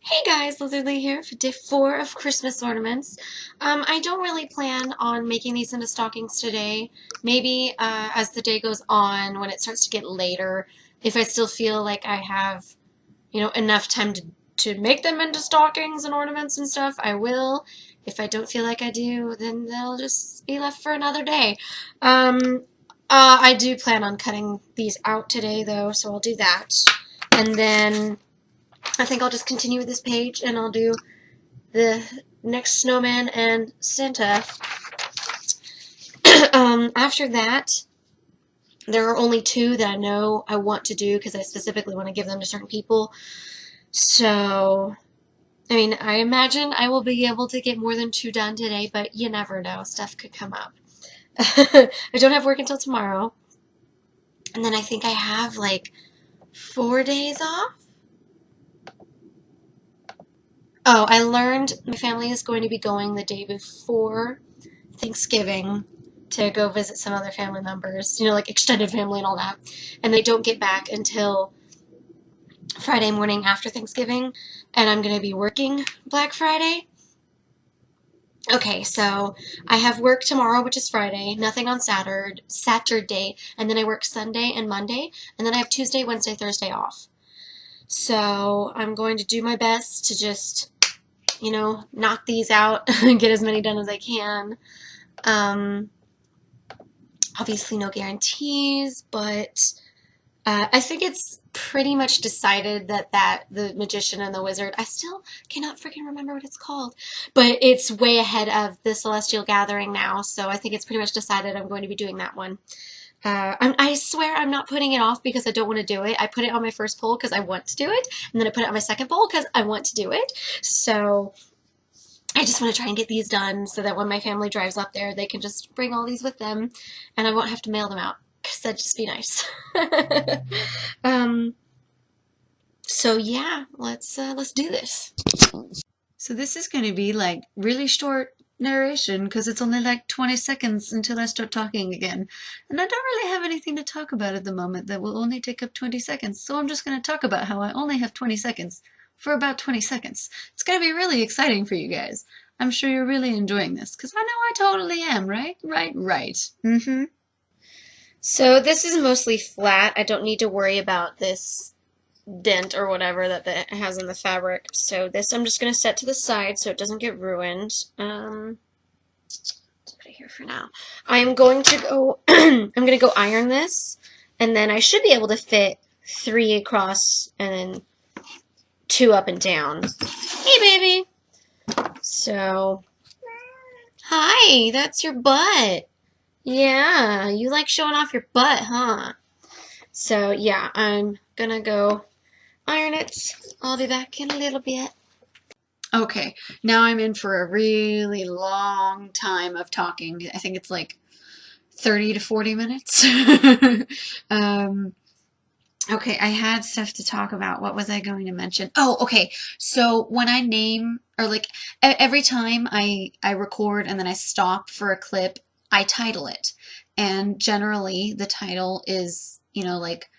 Hey guys, Lizard Lee here for day 4 of Christmas ornaments. I don't really plan on making these into stockings today. Maybe as the day goes on, when it starts to get later, if I still feel like I have, enough time to make them into stockings and ornaments and stuff, I will. If I don't feel like I do, then they'll just be left for another day. I do plan on cutting these out today though, so I'll do that. And then I think I'll just continue with this page and I'll do the next snowman and Santa. After that, there are only 2 that I know I want to do because I specifically want to give them to certain people. So, I mean, I imagine I will be able to get more than 2 done today, but you never know. Stuff could come up. I don't have work until tomorrow. And then I think I have like 4 days off. Oh, I learned my family is going to be going the day before Thanksgiving to go visit some other family members, like extended family and all that. And they don't get back until Friday morning after Thanksgiving, and I'm going to be working Black Friday. Okay, so I have work tomorrow, which is Friday, nothing on Saturday, and then I work Sunday and Monday, and then I have Tuesday, Wednesday, Thursday off. So I'm going to do my best to just knock these out and get as many done as I can. Obviously no guarantees, but I think it's pretty much decided that the Magician and the Wizard, I still cannot freaking remember what it's called, but it's way ahead of the Celestial Gathering now, so I think it's pretty much decided I'm going to be doing that one. I swear I'm not putting it off because I don't want to do it. I put it on my first poll because I want to do it, and then I put it on my second poll because I want to do it. So I just want to try and get these done so that when my family drives up there, they can just bring all these with them, and I won't have to mail them out because that'd just be nice. So yeah, let's do this. So this is going to be like really short narration because it's only like 20 seconds until I start talking again. And I don't really have anything to talk about at the moment that will only take up 20 seconds. So I'm just going to talk about how I only have 20 seconds for about 20 seconds. It's going to be really exciting for you guys. I'm sure you're really enjoying this because I know I totally am, right? Right. So this is mostly flat. I don't need to worry about this dent or whatever that it has in the fabric. So this I'm just going to set to the side so it doesn't get ruined. Let's put it here for now. I'm going to go I'm going to go iron this, and then I should be able to fit 3 across and then 2 up and down. Hey baby. So hi, that's your butt. Yeah, you like showing off your butt, huh? So yeah, I'm gonna go iron it. I'll be back in a little bit. Okay, now I'm in for a really long time of talking. I think it's like 30 to 40 minutes. Okay, I had stuff to talk about. What was I going to mention? Oh, okay. So when I name, or like every time I record and then I stop for a clip, I title it. And generally the title is, like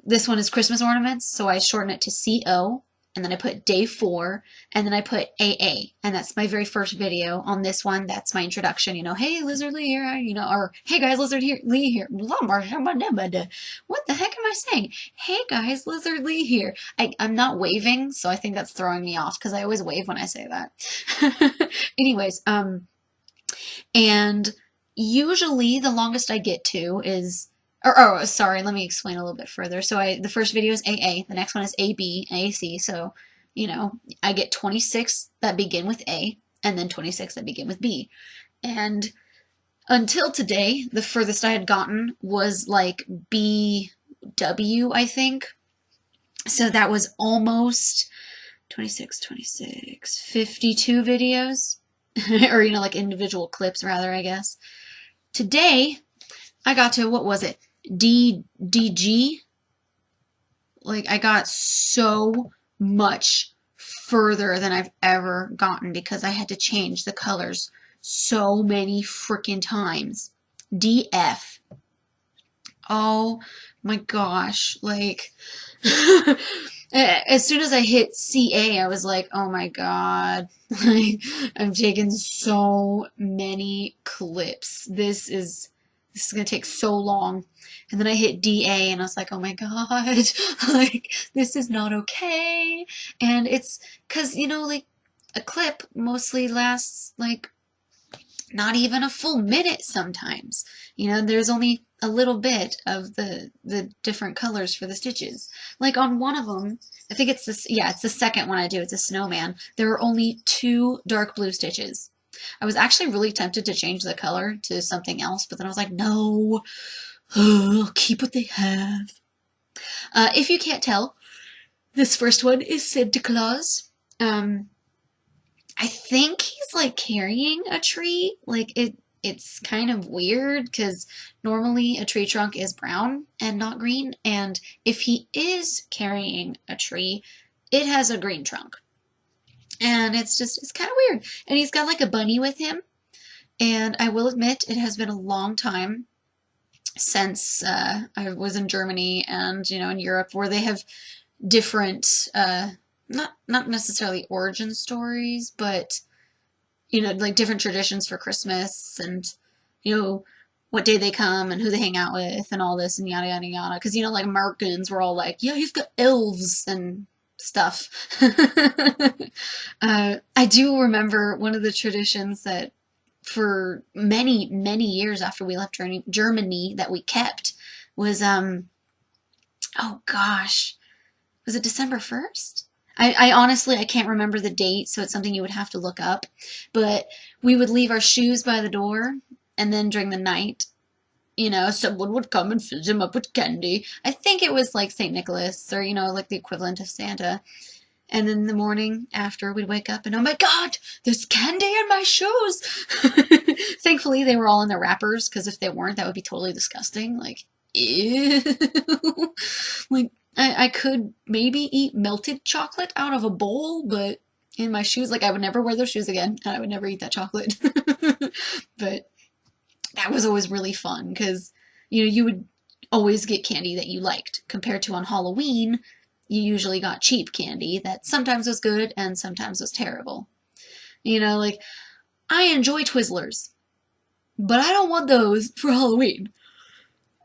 this one is Christmas ornaments, so I shorten it to CO, and then I put day 4, and then I put AA, and that's my very first video. On this one, that's my introduction, hey, Lizard Lee here, or hey guys, Lee here. What the heck am I saying? Hey guys, Lizard Lee here. I'm not waving, so I think that's throwing me off, because I always wave when I say that. Anyways, and usually the longest I get to is sorry, let me explain a little bit further. So the first video is AA, the next one is AB, AC, so, I get 26 that begin with A, and then 26 that begin with B. And until today, the furthest I had gotten was like BW, I think. So that was almost 52 videos, or, like individual clips rather, I guess. Today, I got to, what was it? DG. Like, I got so much further than I've ever gotten because I had to change the colors so many freaking times. DF. Oh my gosh, like As soon as I hit CA, I was like, oh my God, like, I've taken so many clips. This is gonna take so long. And then I hit DA and I was like, oh my God, like, this is not okay. And it's because, like, a clip mostly lasts like not even a full minute sometimes. There's only a little bit of the different colors for the stitches. Like on one of them, I think it's this, yeah, it's the second one I do. It's a snowman. There are only 2 dark blue stitches. I was actually really tempted to change the color to something else, but then I was like, no, I'll keep what they have. If you can't tell, this first one is Santa Claus. I think he's like carrying a tree. Like it's kind of weird because normally a tree trunk is brown and not green. And if he is carrying a tree, it has a green trunk. And it's kind of weird. And he's got like a bunny with him. And I will admit, it has been a long time since I was in Germany and, in Europe where they have different, not necessarily origin stories, but, like different traditions for Christmas and, what day they come and who they hang out with and all this and yada, yada, yada. Because, like Americans were all like, yeah, he's got elves and stuff. I do remember one of the traditions that for many, many years after we left Germany that we kept was, oh gosh, was it December 1st? I honestly, I can't remember the date, so it's something you would have to look up. But we would leave our shoes by the door, and then during the night, someone would come and fill them up with candy. I think it was like St. Nicholas, or, like the equivalent of Santa. And then in the morning after, we'd wake up and, oh my God, there's candy in my shoes. Thankfully, they were all in their wrappers, because if they weren't, that would be totally disgusting. Like, ew. Like, I could maybe eat melted chocolate out of a bowl, but in my shoes, like, I would never wear those shoes again, and I would never eat that chocolate. But that was always really fun, because, you would always get candy that you liked, compared to on Halloween, you usually got cheap candy that sometimes was good and sometimes was terrible. Like, I enjoy Twizzlers, but I don't want those for Halloween.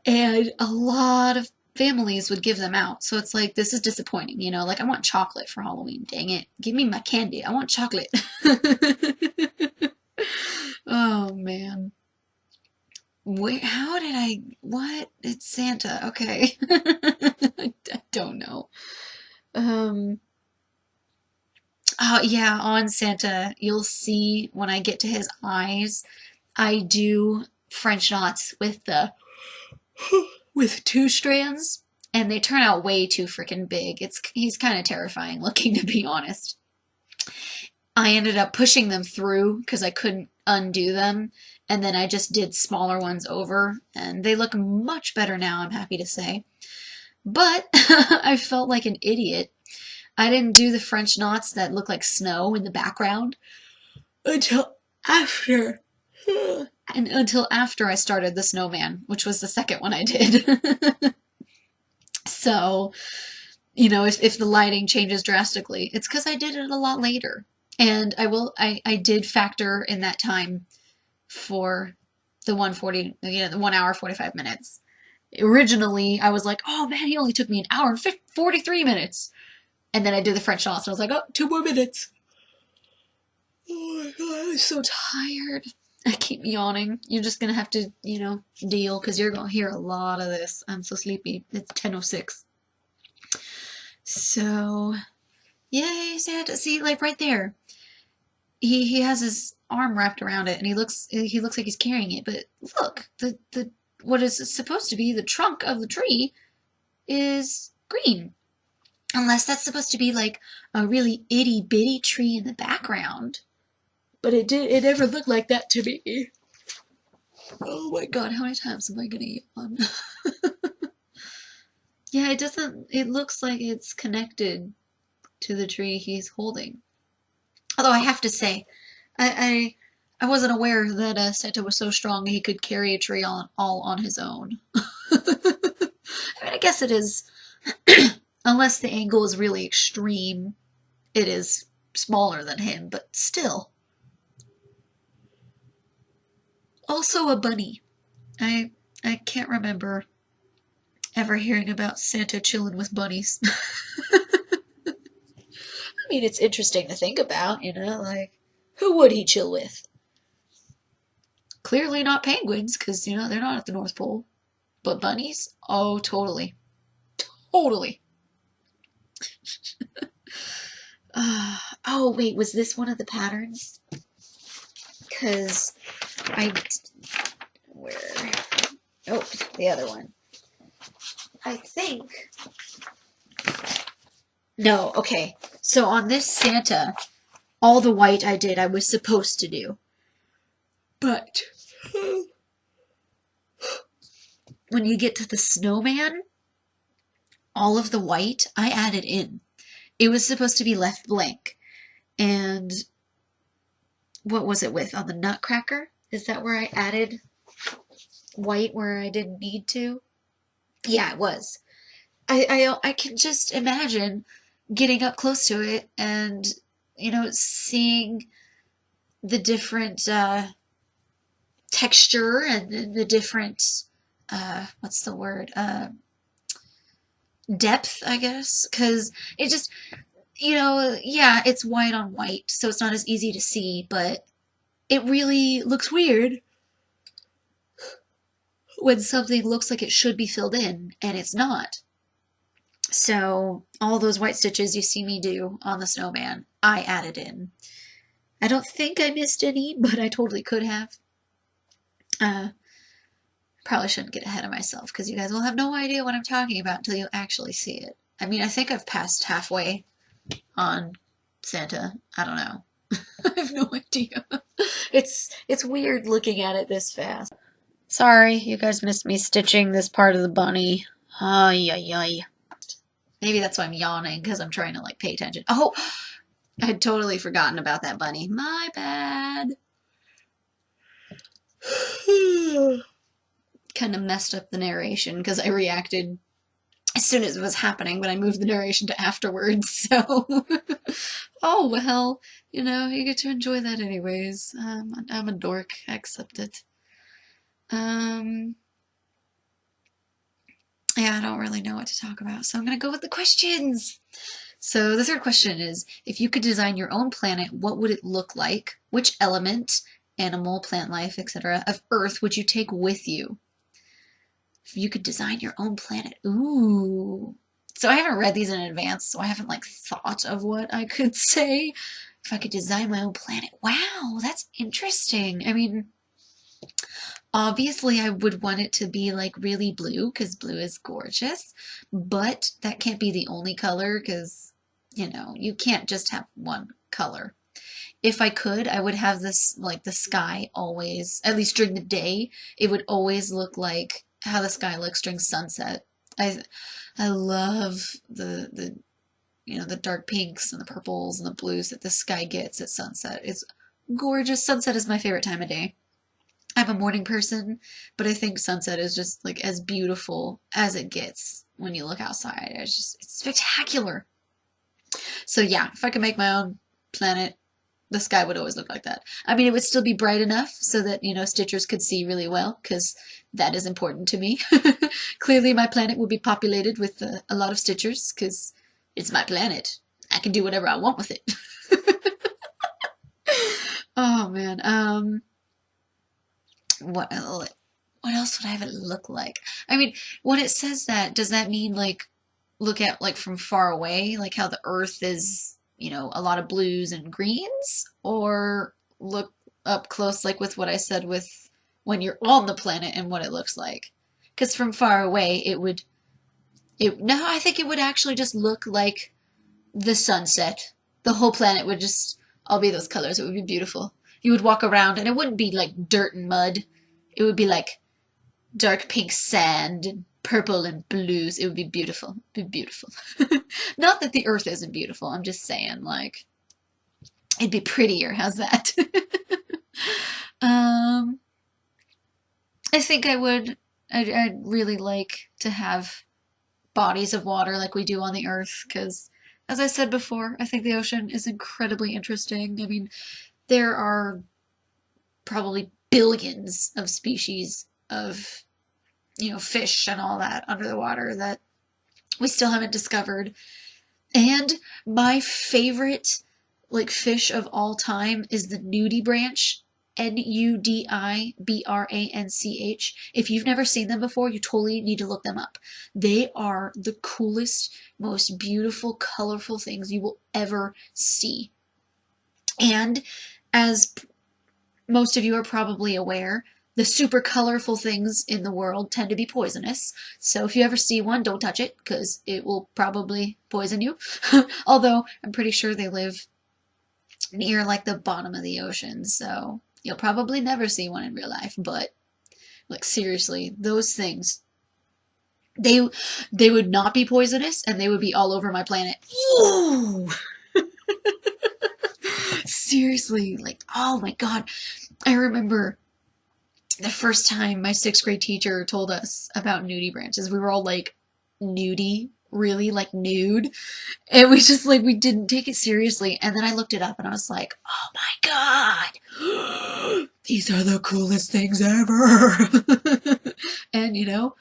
And a lot of families would give them out. So it's like, this is disappointing, like I want chocolate for Halloween. Dang it. Give me my candy. I want chocolate. Oh man. Wait, what? It's Santa. Okay. I don't know. Oh yeah, on Santa, you'll see when I get to his eyes, I do French knots with 2 strands, and they turn out way too freaking big. He's kind of terrifying looking, to be honest. I ended up pushing them through because I couldn't undo them, and then I just did smaller ones over, and they look much better now, I'm happy to say. But I felt like an idiot. I didn't do the French knots that look like snow in the background until after. And until after I started the snowman, which was the second one I did. So, if the lighting changes drastically, it's because I did it a lot later. And I did factor in that time for the 140, the 1 hour, 45 minutes. Originally, I was like, oh man, he only took me an hour and 43 minutes. And then I did the French knots, and I was like, oh, 2 more minutes. Oh my God, I'm so tired. I keep yawning. You're just gonna have to, deal, because you're gonna hear a lot of this. I'm so sleepy. It's 10:06. So, yay, Santa. See, like right there. He has his arm wrapped around it, and he looks like he's carrying it. But look, the what is supposed to be the trunk of the tree is green. Unless that's supposed to be like a really itty bitty tree in the background. But it never looked like that to me. Oh my God, how many times am I gonna yawn? Yeah, it looks like it's connected to the tree he's holding. Although I have to say, I wasn't aware that Santa was so strong he could carry a tree all on his own. I mean, I guess it is Unless the angle is really extreme, it is smaller than him, but still. Also a bunny. I I can't remember ever hearing about Santa chilling with bunnies. I mean, it's interesting to think about, like, who would he chill with? Clearly not penguins, because, they're not at the North Pole. But bunnies? Oh, totally. Totally. Oh, wait, was this one of the patterns? Because I. Where? Oh, the other one. I think. No, okay. So on this Santa, all the white I was supposed to do. But when you get to the snowman, all of the white I added in. It was supposed to be left blank. And what was it with? On the Nutcracker? Is that where I added white where I didn't need to? Yeah, it was. I can just imagine getting up close to it and, seeing the different texture and the different, what's the word? Depth, I guess. Because it just, yeah, it's white on white, so it's not as easy to see, but it really looks weird when something looks like it should be filled in and it's not. So all those white stitches you see me do on the snowman, I added in. I don't think I missed any, but I totally could have. Probably shouldn't get ahead of myself because you guys will have no idea what I'm talking about until you actually see it. I mean, I think I've passed halfway on Santa. I don't know. I have no idea. It's weird looking at it this fast. Sorry, you guys missed me stitching this part of the bunny. Ay, ay, ay. Maybe that's why I'm yawning, because I'm trying to, like, pay attention. Oh! I had totally forgotten about that bunny. My bad. Kind of messed up the narration, because I reacted as soon as it was happening, but I moved the narration to afterwards, so... Oh, well, you get to enjoy that anyways. I'm a dork. I accept it. Yeah, I don't really know what to talk about, so I'm gonna go with the questions. So the third question is, if you could design your own planet, what would it look like? Which element, animal, plant life, etc., of Earth would you take with you? If you could design your own planet. Ooh. So I haven't read these in advance, so I haven't, like, thought of what I could say. If I could design my own planet. Wow, that's interesting. I mean, obviously I would want it to be, like, really blue, because blue is gorgeous. But that can't be the only color, because, you can't just have one color. If I could, I would have this, like, the sky always, at least during the day, it would always look like how the sky looks during sunset. I love the dark pinks and the purples and the blues that the sky gets at sunset. It's gorgeous. Sunset is my favorite time of day. I'm a morning person, but I think sunset is just, like, as beautiful as it gets when you look outside. It's spectacular. So yeah, if I could make my own planet, the sky would always look like that. I mean, it would still be bright enough so that, stitchers could see really well, because that is important to me. Clearly, my planet would be populated with a lot of stitchers, because it's my planet. I can do whatever I want with it. Oh, man. What else would I have it look like? I mean, when it says that, does that mean, like, look at, like, from far away, like how the Earth is, a lot of blues and greens? Or look up close, like with what I said with when you're on the planet and what it looks like? Because from far away, no, I think it would actually just look like the sunset. The whole planet would just all be those colors. It would be beautiful. You would walk around and it wouldn't be like dirt and mud. It would be like dark pink sand and purple and blues. It would be beautiful. It'd be beautiful. Not that the Earth isn't beautiful. I'm just saying, like, it'd be prettier. How's that? I think I'd really like to have bodies of water like we do on the Earth, because, as I said before, I think the ocean is incredibly interesting. I mean, there are probably billions of species of, fish and all that under the water that we still haven't discovered. And my favorite like fish of all time is the nudibranch. Nudibranch. If you've never seen them before, you totally need to look them up. They are the coolest, most beautiful, colorful things you will ever see. And as most of you are probably aware, the super colorful things in the world tend to be poisonous. So if you ever see one, don't touch it because it will probably poison you. Although I'm pretty sure they live near like the bottom of the ocean, so you'll probably never see one in real life. But like seriously, those things, they would not be poisonous and they would be all over my planet. Ooh! Seriously, like, oh my God. I remember the first time my 6th grade teacher told us about nudibranches. We were all like, nudie? Really? Like nude? And we just like, we didn't take it seriously. And then I looked it up and I was like, oh my God, these are the coolest things ever. And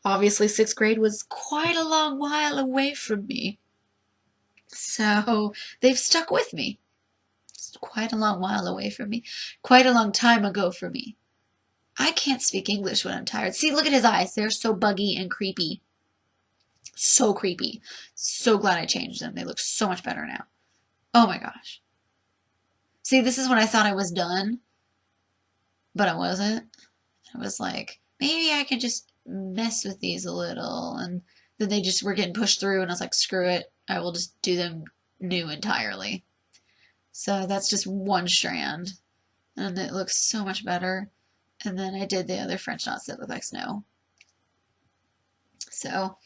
obviously 6th grade was quite a long while away from me. So they've stuck with me. It's quite a long while away from me. Quite a long time ago for me. I can't speak English when I'm tired. See, look at his eyes. They're so buggy and creepy. So creepy. So glad I changed them. They look so much better now. Oh my gosh. See, this is when I thought I was done, but I wasn't. I was like, maybe I could just mess with these a little, and then they just were getting pushed through, and I was like, screw it. I will just do them new entirely. So that's just one strand, and it looks so much better. And then I did the other French knots that look like snow. So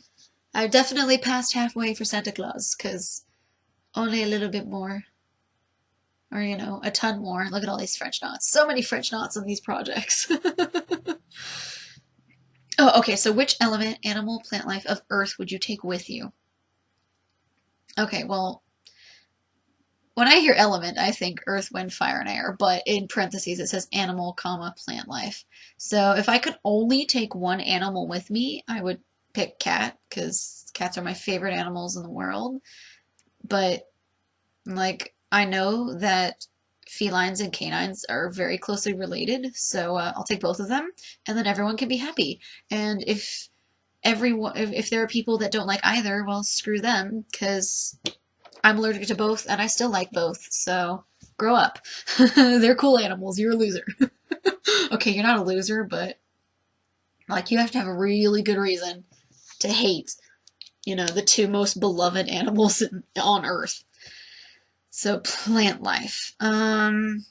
I definitely passed halfway for Santa Claus, because only a little bit more, or a ton more. Look at all these French knots. So many French knots on these projects. Oh, okay, so which element, animal, plant life of Earth would you take with you? Okay, well, when I hear element, I think earth, wind, fire, and air, but in parentheses it says animal, comma, plant life. So if I could only take one animal with me, I would pick cat, because cats are my favorite animals in the world. But, like, I know that felines and canines are very closely related, so I'll take both of them, and then everyone can be happy. And if there are people that don't like either, well, screw them, because I'm allergic to both, and I still like both, so grow up. They're cool animals. You're a loser. Okay, you're not a loser, but like you have to have a really good reason to hate, the two most beloved animals on Earth. So plant life. Well,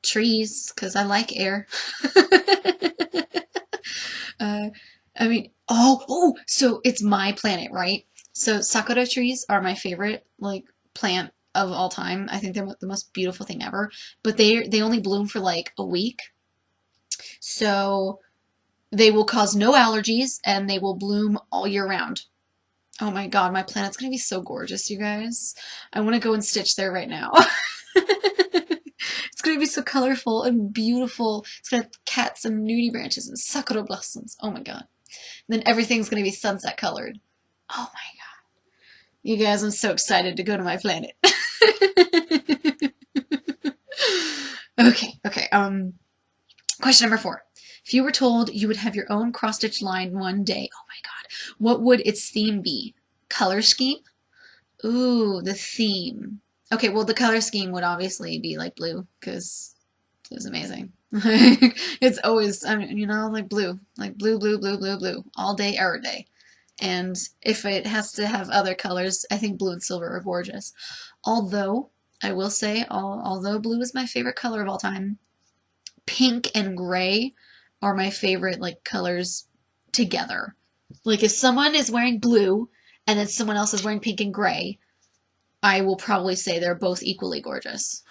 trees, because I like air. I mean, so it's my planet, right? So sakura trees are my favorite, like, plant of all time. I think they're the most beautiful thing ever. But they only bloom for like a week. So they will cause no allergies and they will bloom all year round. Oh my God, my planet's gonna be so gorgeous, you guys. I want to go and stitch there right now. It's gonna be so colorful and beautiful. It's gonna have cats and nudibranches and sakura blossoms. Oh my God. And then everything's gonna be sunset colored. Oh my God. You guys, I'm so excited to go to my planet. Okay. Question number 4. If you were told you would have your own cross-stitch line one day, oh my God, what would its theme be? Color scheme? Ooh, the theme. Okay, well, the color scheme would obviously be like blue, because it was amazing. It's always, like blue. Like blue, blue, blue, blue, blue. All day, every day. And if it has to have other colors, I think blue and silver are gorgeous. Although, I will say, although blue is my favorite color of all time, pink and gray are my favorite, like, colors together. Like, if someone is wearing blue and then someone else is wearing pink and gray, I will probably say they're both equally gorgeous.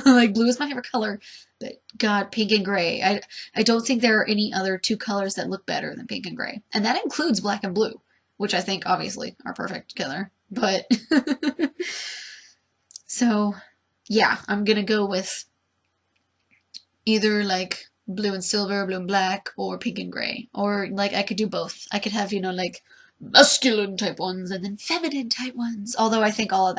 Like blue is my favorite color, but God, pink and gray. I don't think there are any other two colors that look better than pink and gray. And that includes black and blue, which I think obviously are perfect together. But so yeah, I'm gonna go with either like blue and silver, blue and black, or pink and gray. Or like I could do both. I could have, you know, like masculine type ones and then feminine type ones. Although I think all of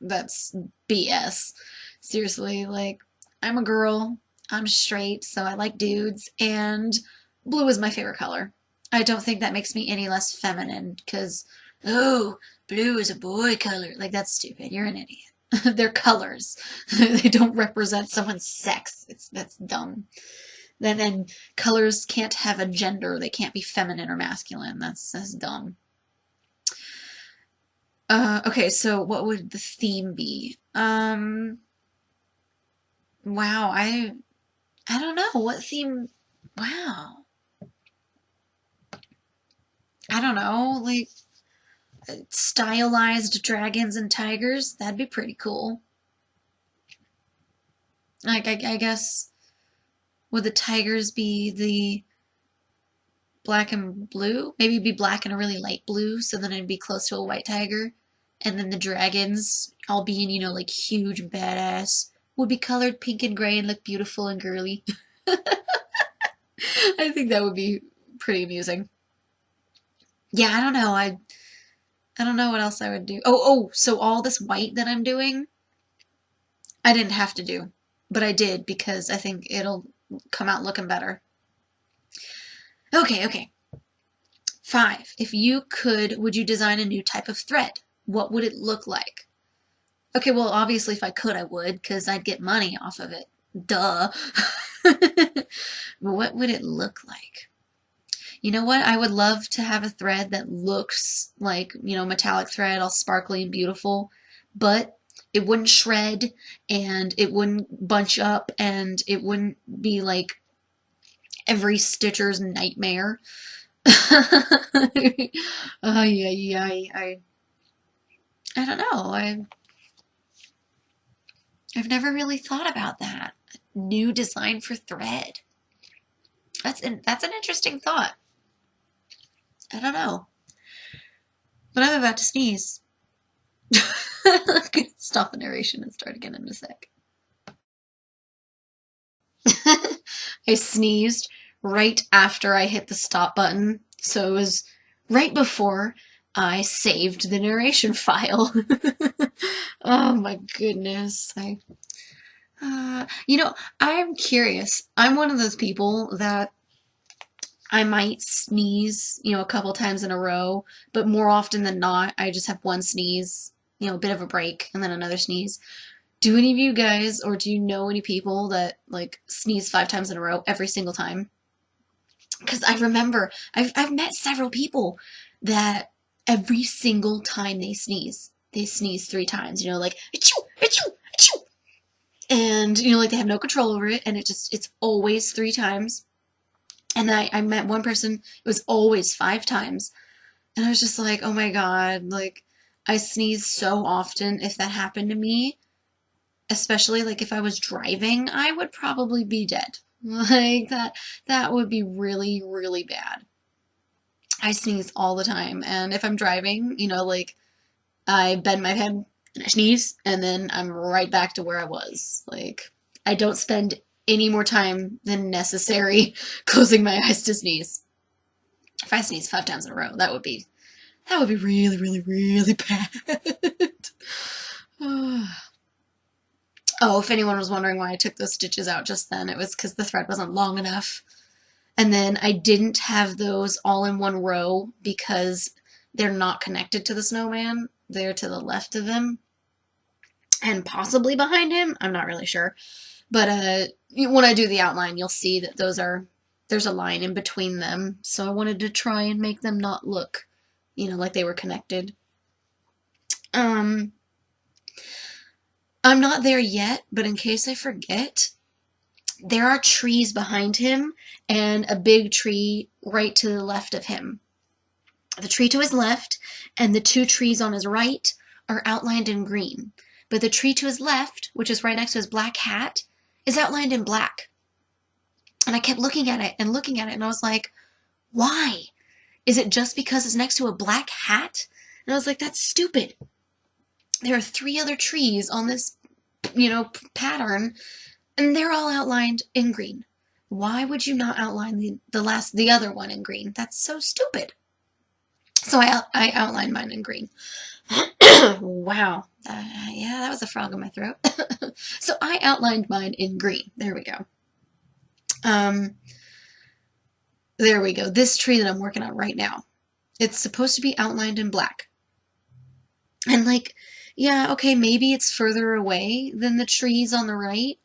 that's BS. Seriously, like I'm a girl, I'm straight, so I like dudes, and blue is my favorite color. I don't think that makes me any less feminine because, oh, blue is a boy color. Like that's stupid. You're an idiot. They're colors. They don't represent someone's sex. That's dumb. Then colors can't have a gender. They can't be feminine or masculine. That's dumb. Okay, so what would the theme be? Wow, I don't know what theme. Wow, I don't know. Like stylized dragons and tigers. That'd be pretty cool. Like I guess would the tigers be the black and blue? Maybe it'd be black and a really light blue, so then it'd be close to a white tiger. And then the dragons, all being, you know, like huge and badass, would be colored pink and gray and look beautiful and girly. I think that would be pretty amusing. Yeah, I don't know. I don't know what else I would do. So all this white that I'm doing, I didn't have to do, but I did because I think it'll come out looking better. Okay. 5. If you could, would you design a new type of thread? What would it look like? Okay, well, obviously if I could, I would, because I'd get money off of it. Duh. What would it look like? You know what? I would love to have a thread that looks like, you know, metallic thread, all sparkly and beautiful, but it wouldn't shred, and it wouldn't bunch up, and it wouldn't be like every stitcher's nightmare. I don't know. I've never really thought about that. New design for thread. That's an interesting thought. I don't know. But I'm about to sneeze. I'm gonna stop the narration and start again in a sec. I sneezed right after I hit the stop button, so it was right before I saved the narration file. Oh my goodness. You know, I'm curious. I'm one of those people that I might sneeze, you know, a couple times in a row, but more often than not, I just have one sneeze, you know, a bit of a break, and then another sneeze. Do any of you guys, or do you know any people that, like, sneeze 5 times in a row every single time? Because I remember, I've met several people that every single time they sneeze 3 times, you know, like, achoo, achoo, achoo. And, you know, like, they have no control over it, and it's always 3 times. And I met one person, it was always 5 times. And I was just like, oh my God, like, I sneeze so often. If that happened to me, especially like if I was driving, I would probably be dead. Like that would be really, really bad. I sneeze all the time. And if I'm driving, you know, like I bend my head and I sneeze, and then I'm right back to where I was. Like I don't spend any more time than necessary closing my eyes to sneeze. If I sneeze 5 times in a row, that would be really, really, really bad. Oh, if anyone was wondering why I took those stitches out just then, it was because the thread wasn't long enough. And then I didn't have those all in one row because they're not connected to the snowman. They're to the left of him and possibly behind him. I'm not really sure. But when I do the outline, you'll see that there's a line in between them. So I wanted to try and make them not look, you know, like they were connected. I'm not there yet, but in case I forget, there are trees behind him and a big tree right to the left of him. The tree to his left and the 2 trees on his right are outlined in green, but the tree to his left, which is right next to his black hat, is outlined in black. And I kept looking at it, and I was like, why? Is it just because it's next to a black hat? And I was like, that's stupid. There are 3 other trees on this, pattern, and they're all outlined in green. Why would you not outline the other one in green? That's so stupid. So I outlined mine in green. Wow. Yeah, that was a frog in my throat. So I outlined mine in green. There we go. There we go. This tree that I'm working on right now, it's supposed to be outlined in black. And like, yeah, okay, maybe it's further away than the trees on the right,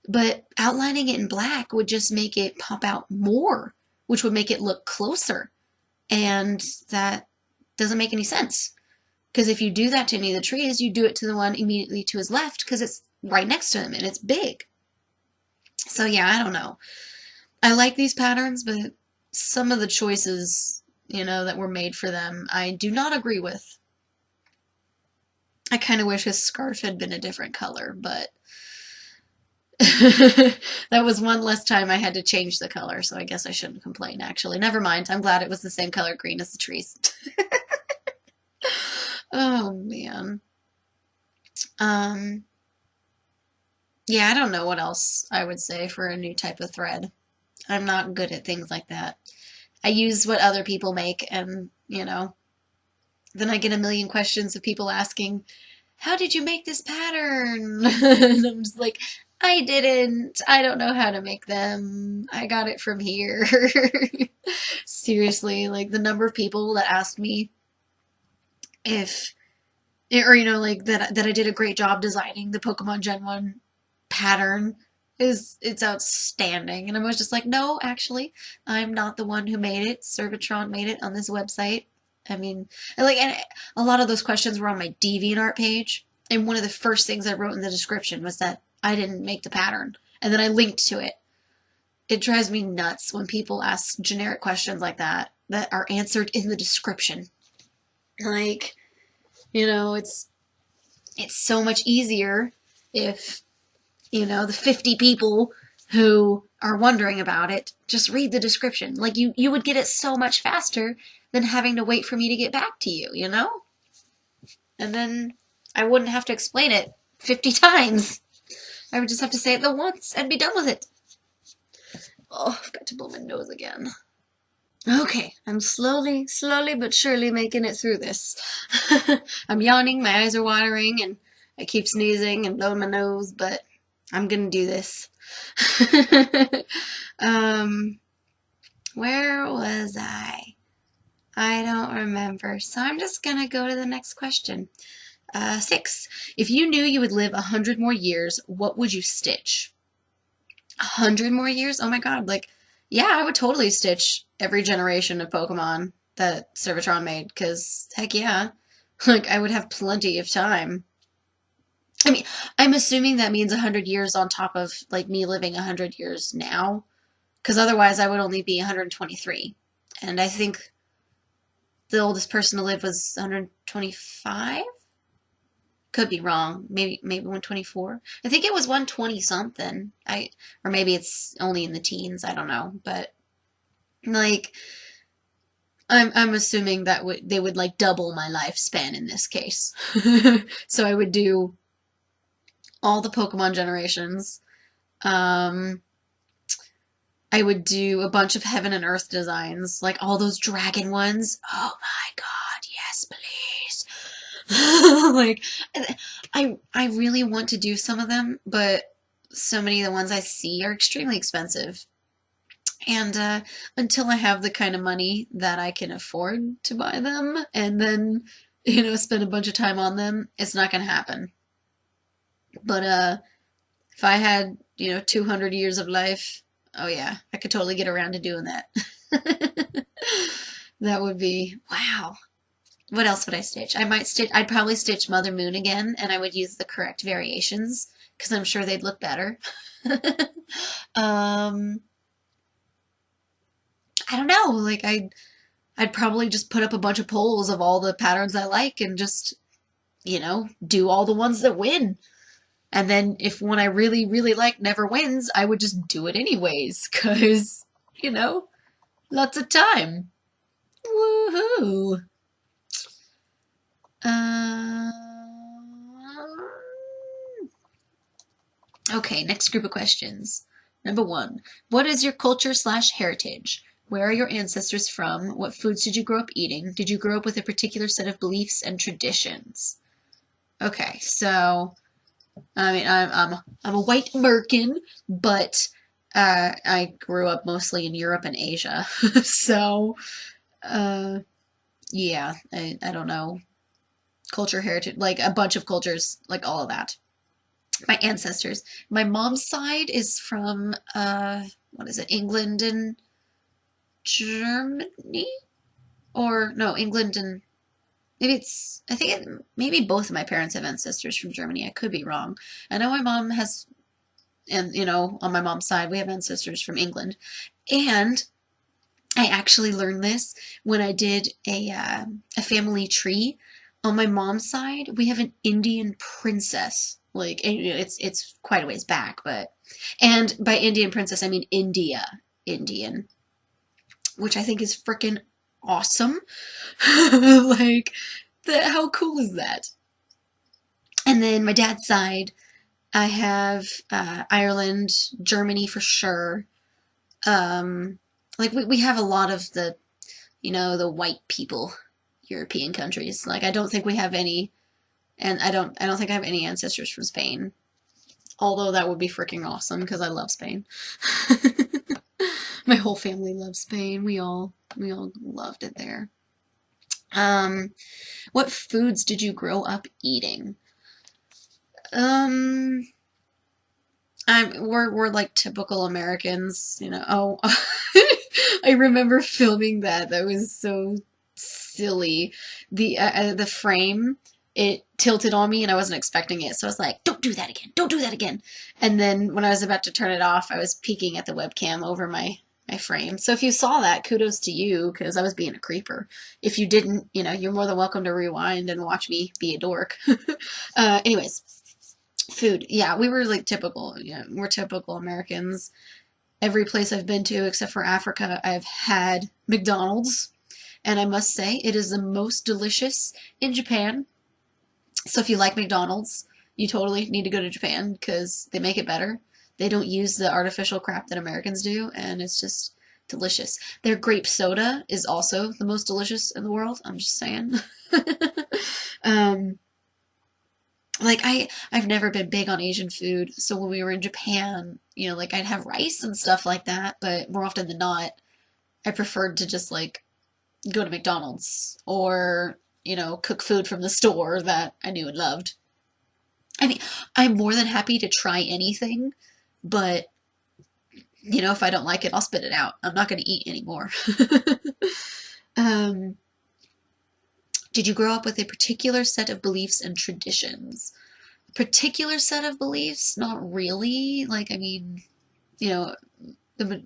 but outlining it in black would just make it pop out more, which would make it look closer. And that doesn't make any sense. Because if you do that to any of the trees, you do it to the one immediately to his left because it's right next to him and it's big. So yeah, I don't know. I like these patterns, but some of the choices, that were made for them, I do not agree with. I kind of wish his scarf had been a different color, but that was one less time I had to change the color, so I guess I shouldn't complain, actually. Never mind. I'm glad it was the same color green as the trees. Oh, man. Yeah, I don't know what else I would say for a new type of thread. I'm not good at things like that. I use what other people make, and, then I get a million questions of people asking, how did you make this pattern? And I'm just like, I didn't. I don't know how to make them. I got it from here. Seriously, like the number of people that asked me if, or like that I did a great job designing the Pokemon Gen 1 pattern it's outstanding. And I was just like, no, actually, I'm not the one who made it. Servitron made it on this website. I mean, and a lot of those questions were on my DeviantArt page, and one of the first things I wrote in the description was that I didn't make the pattern, and then I linked to it. It drives me nuts when people ask generic questions like that are answered in the description. Like, it's so much easier if, the 50 people who are wondering about it just read the description. Like, you would get it so much faster than having to wait for me to get back to you, And then I wouldn't have to explain it 50 times. I would just have to say it the once and be done with it. Oh, I've got to blow my nose again. Okay, I'm slowly but surely making it through this. I'm yawning, my eyes are watering, and I keep sneezing and blowing my nose, but I'm gonna do this. Where was I? I don't remember, so I'm just gonna go to the next question. 6. If you knew you would live 100 more years, what would you stitch? 100 more years? Oh my god, yeah, I would totally stitch every generation of Pokemon that Servitron made, because, heck yeah, I would have plenty of time. I mean, I'm assuming that means 100 years on top of, me living 100 years now, because otherwise I would only be 123, and I think the oldest person to live was 125? Could be wrong. Maybe 124. I think it was 120 something. Or maybe it's only in the teens. I don't know. But I'm assuming that they would double my lifespan in this case. So I would do all the Pokemon generations. I would do a bunch of Heaven and Earth designs, all those dragon ones. Oh my god, yes, please. I really want to do some of them, but so many of the ones I see are extremely expensive. And until I have the kind of money that I can afford to buy them and then, spend a bunch of time on them, it's not going to happen. But if I had, 200 years of life, oh yeah, I could totally get around to doing that. That would be, wow. What else would I stitch? I'd probably stitch Mother Moon again, and I would use the correct variations, because I'm sure they'd look better. I don't know, I'd probably just put up a bunch of polls of all the patterns I like and just do all the ones that win. And then if one I really, really like never wins, I would just do it anyways, because, you know, lots of time. Woohoo! Uh, okay, next group of questions. Number one, what is your culture slash heritage? Where are your ancestors from? What foods did you grow up eating? Did you grow up with a particular set of beliefs and traditions? Okay, so I mean, I'm a white American, but I grew up mostly in Europe and Asia, so uh, yeah, I don't know culture, heritage, like a bunch of cultures, like all of that. My ancestors. My mom's side is from what is it, England and Germany? Or no, England and maybe it's I think maybe both of my parents have ancestors from Germany. I could be wrong. I know my mom has and on my mom's side we have ancestors from England. And I actually learned this when I did a family tree. On my mom's side, we have an Indian princess. Like it's quite a ways back, but and by Indian princess I mean Indian, which I think is freaking awesome. Like how cool is that? And then my dad's side, I have Ireland, Germany for sure. Like we have a lot of the white people, European countries. Like I don't think we have any, and I don't think I have any ancestors from Spain. Although that would be freaking awesome because I love Spain. My whole family loves Spain. We all loved it there. Um, what foods did you grow up eating? Um, we're like typical Americans. Oh, I remember filming that. That was so silly. The frame, it tilted on me and I wasn't expecting it. So I was like, "Don't do that again. Don't do that again." And then when I was about to turn it off, I was peeking at the webcam over my frame. So if you saw that, kudos to you because I was being a creeper. If you didn't, you're more than welcome to rewind and watch me be a dork. Anyways, food. Yeah, we were like typical. Yeah, we're typical Americans. Every place I've been to except for Africa, I've had McDonald's, and I must say it is the most delicious in Japan. So if you like McDonald's, you totally need to go to Japan because they make it better. They don't use the artificial crap that Americans do, and it's just delicious. Their grape soda is also the most delicious in the world. I'm just saying. um, like I've never been big on Asian food, so when we were in Japan, like I'd have rice and stuff like that, but more often than not, I preferred to just like go to McDonald's or, cook food from the store that I knew and loved. I mean, I'm more than happy to try anything, but if I don't like it, I'll spit it out. I'm not going to eat anymore. um, did you grow up with a particular set of beliefs and traditions? Particular set of beliefs? Not really. Like, I mean, you know,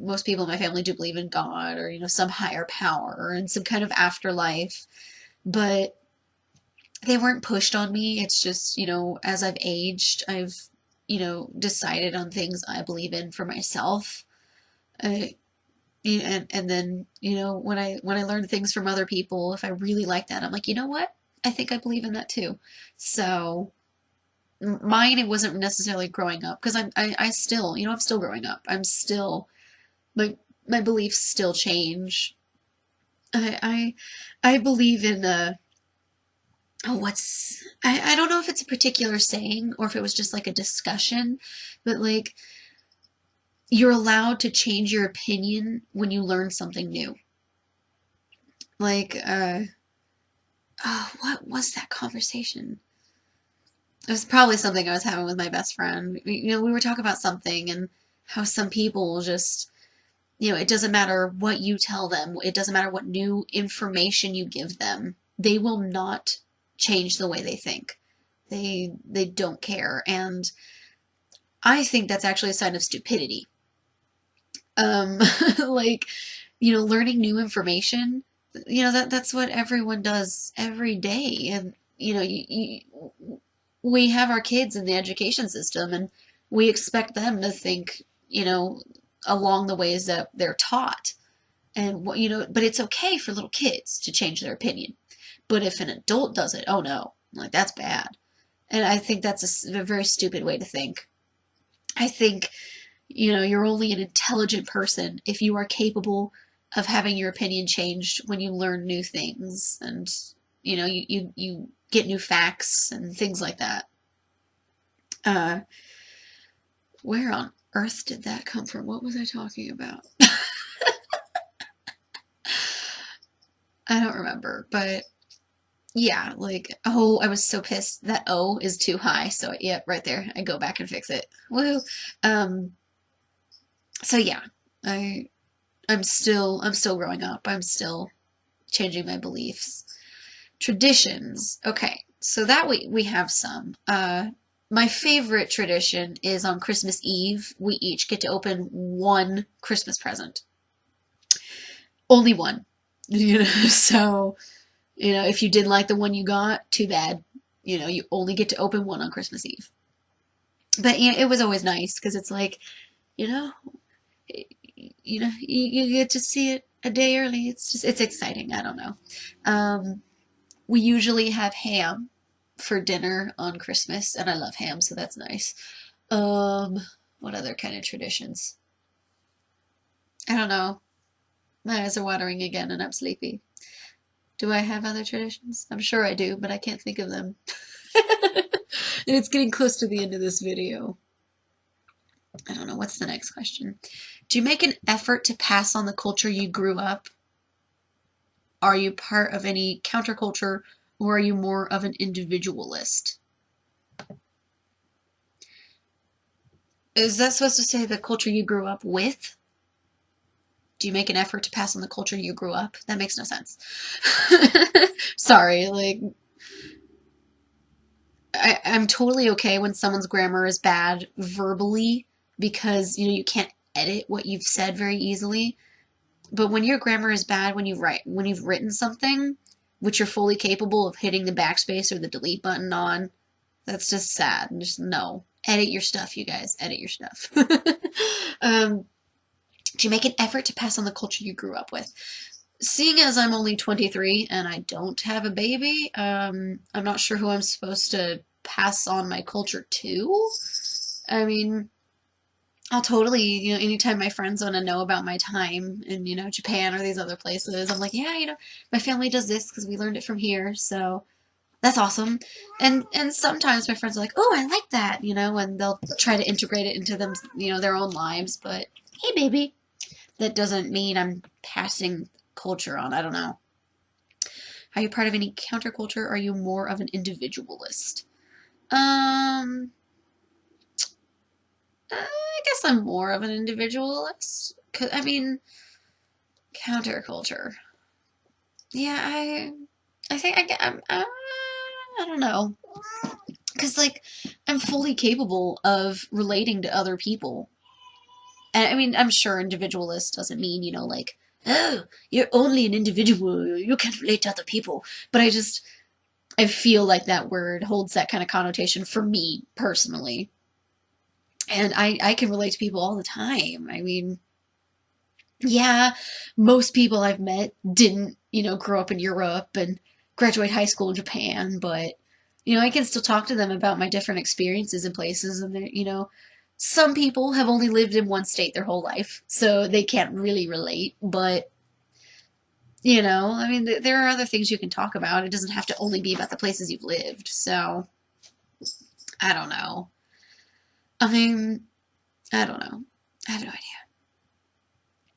most people in my family do believe in God or, some higher power and some kind of afterlife, but they weren't pushed on me. It's just, as I've aged, I've, decided on things I believe in for myself. I, and then, when I learn things from other people, if I really like that, I'm like, you know what? I think I believe in that too. So mine, it wasn't necessarily growing up because I still, I'm still growing up. I'm still, my beliefs still change. I, I believe in I don't know if it's a particular saying or if it was just like a discussion, but like you're allowed to change your opinion when you learn something new. Like, oh, what was that conversation? It was probably something I was having with my best friend. We were talking about something and how some people just, it doesn't matter what you tell them, it doesn't matter what new information you give them, they will not change the way they think. They don't care, and I think that's actually a sign of stupidity. Um, like, learning new information, that's what everyone does every day, and we have our kids in the education system, and we expect them to think, along the ways that they're taught. And but it's okay for little kids to change their opinion. But if an adult does it, oh no, like that's bad. And I think that's a very stupid way to think. I think, you're only an intelligent person if you are capable of having your opinion changed when you learn new things, and, you get new facts and things like that. Uh, where on earth did that come from? What was I talking about? I don't remember, but yeah, like, oh, I was so pissed. That O is too high, so yeah, right there. I go back and fix it. Woo. Um, so yeah, I I'm still growing up. I'm still changing my beliefs. Traditions. Okay, so that we have some. My favorite tradition is on Christmas Eve, we each get to open one Christmas present. Only one. So, if you didn't like the one you got, too bad. You only get to open one on Christmas Eve. But it was always nice because it's like, you know, you get to see it a day early. It's exciting. I don't know. Um, we usually have ham for dinner on Christmas, and I love ham, so that's nice. Um, what other kind of traditions? I don't know. My eyes are watering again, and I'm sleepy. Do I have other traditions? I'm sure I do, but I can't think of them. And it's getting close to the end of this video. I don't know. What's the next question? Do you make an effort to pass on the culture you grew up? Are you part of any counterculture, or are you more of an individualist? Is that supposed to say the culture you grew up with? Do you make an effort to pass on the culture you grew up? That makes no sense. Sorry, like, I'm totally okay when someone's grammar is bad verbally because, you can't edit what you've said very easily. But when your grammar is bad when you've written something, which you're fully capable of hitting the backspace or the delete button on, that's just sad. Just no. Edit your stuff, you guys. Edit your stuff. um, do you make an effort to pass on the culture you grew up with? Seeing as I'm only 23 and I don't have a baby, I'm not sure who I'm supposed to pass on my culture to. I mean, I'll totally, anytime my friends want to know about my time in, Japan or these other places, I'm like, yeah, my family does this because we learned it from here, so that's awesome. And sometimes my friends are like, oh, I like that, and they'll try to integrate it into them, their own lives, but hey, baby, that doesn't mean I'm passing culture on. I don't know. Are you part of any counterculture, or are you more of an individualist? I guess I'm more of an individualist. 'Cause, I mean, counterculture. Yeah, I think I don't know. Because, like, I'm fully capable of relating to other people. And I mean, I'm sure individualist doesn't mean, like, oh, you're only an individual, you can't relate to other people. But I feel like that word holds that kind of connotation for me personally. And I can relate to people all the time. I mean, yeah, most people I've met didn't, grow up in Europe and graduate high school in Japan, but, I can still talk to them about my different experiences in places, and some people have only lived in one state their whole life, so they can't really relate, but, I mean, there are other things you can talk about. It doesn't have to only be about the places you've lived, so, I don't know. I mean, I don't know. I have no idea.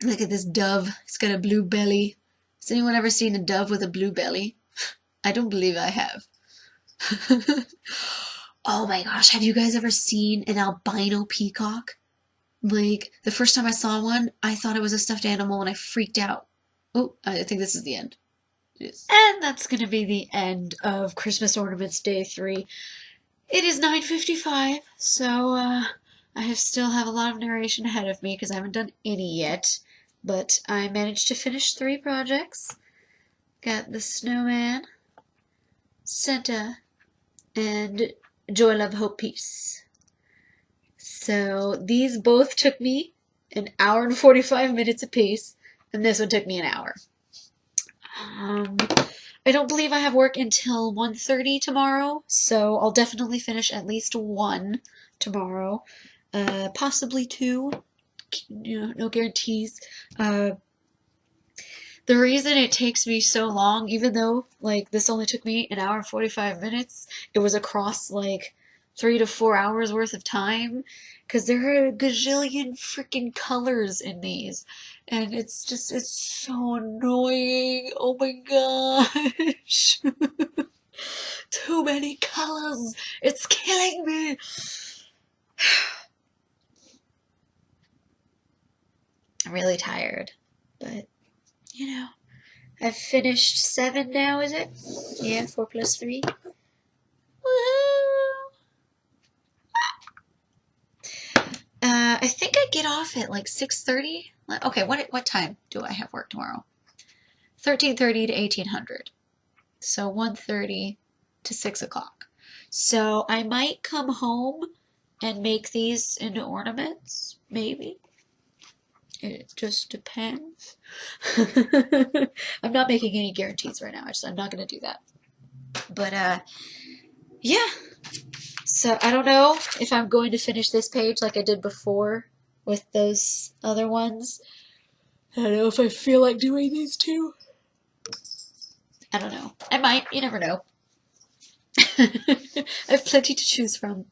Look at this dove. It's got a blue belly. Has anyone ever seen a dove with a blue belly? I don't believe I have. Oh my gosh, have you guys ever seen an albino peacock? Like, the first time I saw one, I thought it was a stuffed animal and I freaked out. Oh, I think this is the end. It is. And that's going to be the end of Christmas Ornaments Day 3. It is 9:55, so I still have a lot of narration ahead of me because I haven't done any yet. But I managed to finish 3 projects. Got the snowman, Santa, and Joy, Love, Hope, Peace. So these both took me an hour and 45 minutes apiece, and this one took me an hour. I don't believe I have work until 1:30 tomorrow, so I'll definitely finish at least one tomorrow, possibly two. No guarantees. The reason it takes me so long, even though like this only took me an hour and 45 minutes, it was across like 3 to 4 hours worth of time, because there are a gazillion freaking colors in these, and it's so annoying. Oh my gosh. Too many colors. It's killing me. I'm really tired, but you know, I've finished 7 now, is it? Yeah, 4 plus 3. Woohoo! I think I get off at like 6:30. Okay, what time do I have work tomorrow? 13:30 to 1800. So 1:30 to 6 o'clock. So I might come home and make these into ornaments, maybe. It just depends. I'm not making any guarantees right now. I'm not gonna do that. But yeah. So I don't know if I'm going to finish this page like I did before with those other ones. I don't know if I feel like doing these two. I don't know. I might. You never know. I have plenty to choose from.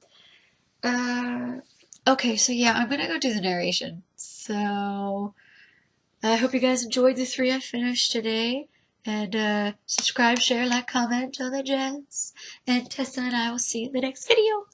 Okay, so yeah, I'm gonna go do the narration. So I hope you guys enjoyed the 3 I finished today. And subscribe, share, like, comment, all that jazz. And Tessa and I will see you in the next video.